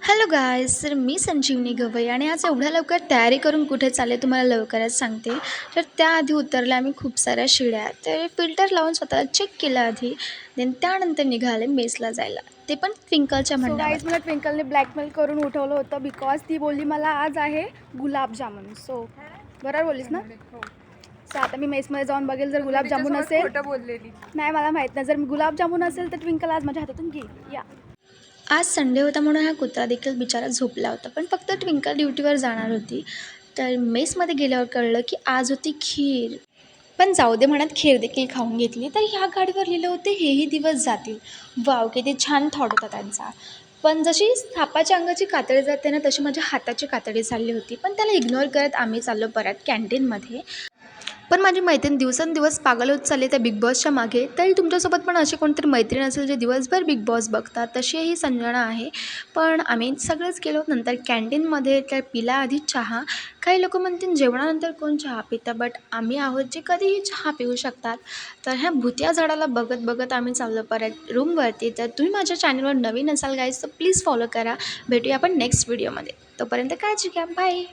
Hello guys, तर मी संजीवनी गवई आणि आज एवढ्या लवकर तयारी करून कुठे चालले तुम्हाला लवकरच सांगते. तर त्याआधी उतरल्या आम्ही खूप साऱ्या शिड्या, तर फिल्टर लावून स्वतःला चेक केलं आधी. देन त्यानंतर निघाले मेसला जायला, ते पण ट्विंकलच्या सो गाईज मला म्हणण्यावरती. ट्विंकलने ब्लॅकमेल करून उठवलं होतं बिकॉज ती बोलली मला आज आहे गुलाबजामुन. सो बरोबर बोललीस ना. सो आता मी मेसमध्ये जाऊन बघेल जर गुलाबजामुन असेल. खोटं बोललेली. नाही मला माहीत नाही, जर गुलाबजामुन असेल तर ट्विंकल आज माझ्या हातातून घेईल. या आज संडे होता म्हणून हा कुत्रा देखील बिचारा झोपला होता, पण फक्त ट्विंकल ड्युटीवर जाणार होती. तर मेसमध्ये गेल्यावर कळलं की आज होती खीर. पण जाऊ दे म्हणत खीर देखील खाऊन घेतली. तर ह्या गाडीवर लिहिलं होते हेही दिवस जातील. वाव, किती छान थॉट होता त्यांचा. पण जशी सापाच्या अंगाची कातडी जाते ना, तशी माझ्या हाताची कातडी चालली होती. पण त्याला इग्नोर करत आम्ही चाललो परत कॅन्टीनमध्ये. पण माझी मैत्रीण दिवसेंदिवस पागल होत चालली त्या बिग बॉसच्या मागे. तरी तुमच्यासोबत पण अशी कोणतरी मैत्रीण असेल जे दिवसभर बिग बॉस बघतात, तशी ही संजना आहे. पण आम्ही सगळंच गेलो. नंतर कॅन्टीनमध्ये तर पिला आधी चहा. काही लोक म्हणतील जेवणानंतर कोण चहा पितं, बट आम्ही आहोत जे कधीही चहा पिऊ शकतात. तर ह्या भुतिया झाडाला बघत बघत आम्ही चाललो परत रूमवरती. तर तुम्ही माझ्या चॅनलवर नवीन असाल गाईज तर प्लीज फॉलो करा. भेटूया आपण नेक्स्ट व्हिडिओमध्ये. तोपर्यंत काळजी घ्या. बाय.